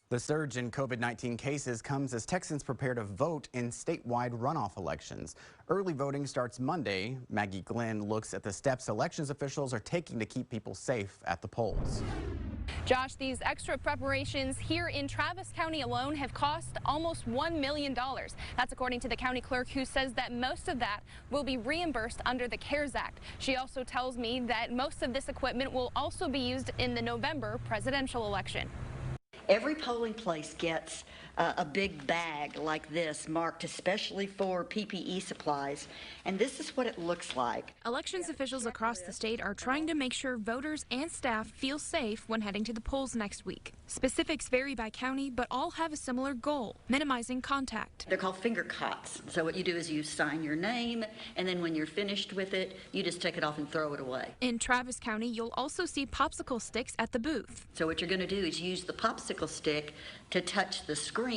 The surge in COVID-19 cases comes as Texans prepare to vote in statewide runoff elections. Early voting starts Monday. Maggie Glenn looks at the steps elections officials are taking to keep people safe at the polls. Josh, these extra preparations here in Travis County alone have cost almost $1 million. That's according to the county clerk, who says that most of that will be reimbursed under the CARES Act. She also tells me that most of this equipment will also be used in the November presidential election. Every polling place gets a big bag like this marked especially for PPE supplies, and this is what it looks like. Elections officials across the state are trying to make sure voters and staff feel safe when heading to the polls next week. Specifics vary by county, but all have a similar goal: minimizing contact. They're called finger cots. So what you do is you sign your name, and then when you're finished with it, you just take it off and throw it away. In Travis County, you'll also see popsicle sticks at the booth. So what you're going to do is use the popsicle stick to touch the screen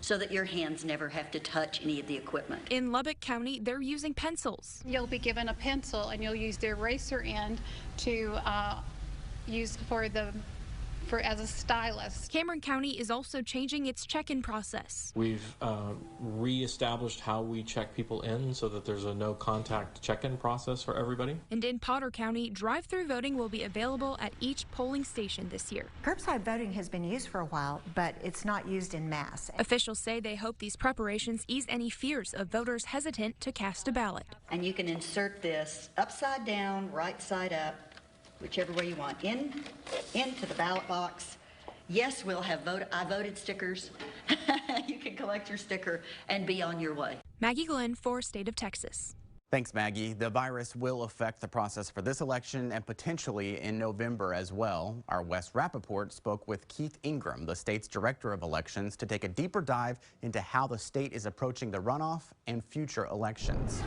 so that your hands never have to touch any of the equipment. In Lubbock County, they're using pencils. You'll be given a pencil and you'll use the eraser end to use as a stylus. Cameron County is also changing its check-in process. We've reestablished how we check people in so that there's a no-contact check-in process for everybody. And in Potter County, drive-through voting will be available at each polling station this year. Curbside voting has been used for a while, but it's not used in mass. Officials say they hope these preparations ease any fears of voters hesitant to cast a ballot. And you can insert this upside down, right side up, whichever way you want, into the ballot box. Yes, we'll have I voted stickers. You can collect your sticker and be on your way. Maggie Glenn for State of Texas. Thanks, Maggie. The virus will affect the process for this election and potentially in November as well. Our Wes Rappaport spoke with Keith Ingram, the state's director of elections, to take a deeper dive into how the state is approaching the runoff and future elections.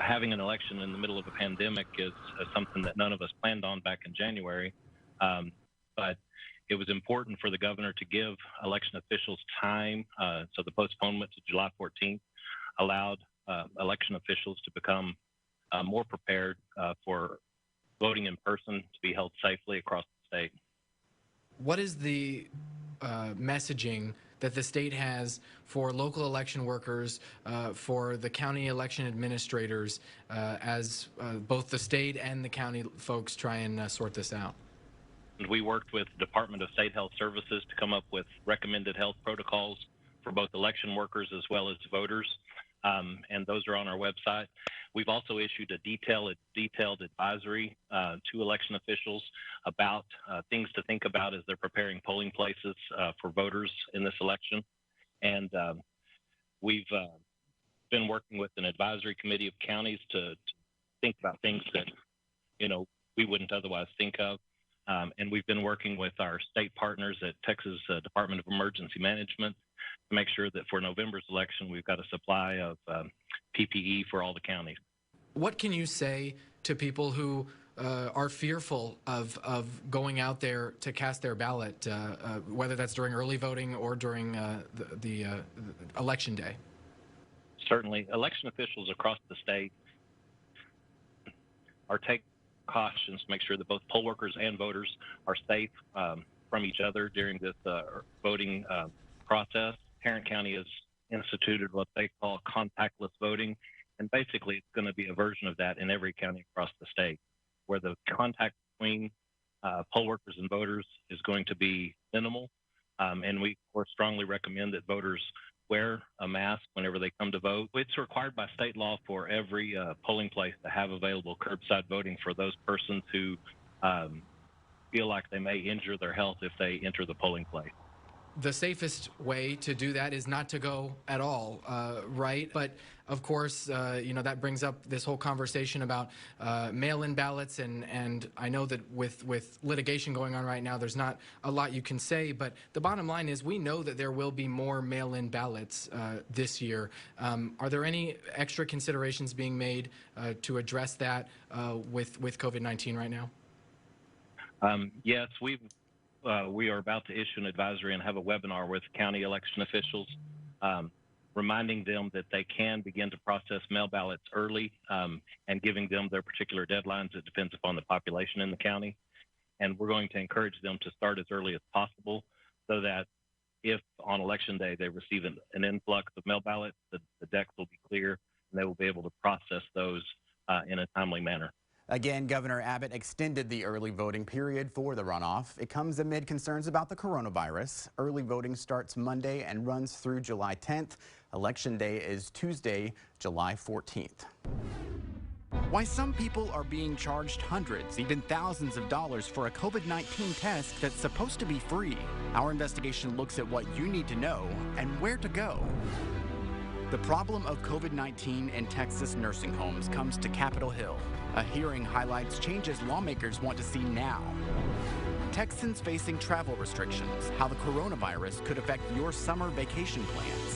Having an election in the middle of a pandemic is something that none of us planned on back in January, but it was important for the governor to give election officials time, so the postponement to July 14th allowed election officials to become more prepared for voting in person to be held safely across the state. What is the messaging that the state has for local election workers, for the county election administrators, as both the state and the county folks try and sort this out? We worked with the Department of State Health Services to come up with recommended health protocols for both election workers as well as voters, and those are on our website. We've also issued a detailed advisory to election officials about things to think about as they're preparing polling places for voters in this election. And we've been working with an advisory committee of counties to think about things that, we wouldn't otherwise think of. And we've been working with our state partners at Texas Department of Emergency Management to make sure that for November's election, we've got a supply of PPE for all the counties. What can you say to people who are fearful of going out there to cast their ballot, whether that's during early voting or during the election day? Certainly. Election officials across the state are taking precautions to make sure that both poll workers and voters are safe from each other during this voting process. Tarrant County has instituted what they call contactless voting, and basically it's going to be a version of that in every county across the state, where the contact between poll workers and voters is going to be minimal. And we, of course, strongly recommend that voters wear a mask whenever they come to vote. It's required by state law for every polling place to have available curbside voting for those persons who feel like they may injure their health if they enter the polling place. The safest way to do that is not to go at all, right? But of course, that brings up this whole conversation about mail-in ballots, and I know that with litigation going on right now, there's not a lot you can say, but the bottom line is we know that there will be more mail-in ballots this year. Are there any extra considerations being made to address that with COVID-19 right now? Yes, we are about to issue an advisory and have a webinar with county election officials, reminding them that they can begin to process mail ballots early and giving them their particular deadlines. It depends upon the population in the county. And we're going to encourage them to start as early as possible so that if on election day they receive an influx of mail ballots, the decks will be clear and they will be able to process those in a timely manner. Again, Governor Abbott extended the early voting period for the runoff. It comes amid concerns about the coronavirus. Early voting starts Monday and runs through July 10th. Election day is Tuesday, July 14th. Why some people are being charged hundreds, even thousands of dollars for a COVID-19 test that's supposed to be free. Our investigation looks at what you need to know and where to go. The problem of COVID-19 in Texas nursing homes comes to Capitol Hill. A hearing highlights changes lawmakers want to see now. Texans facing travel restrictions, how the coronavirus could affect your summer vacation plans.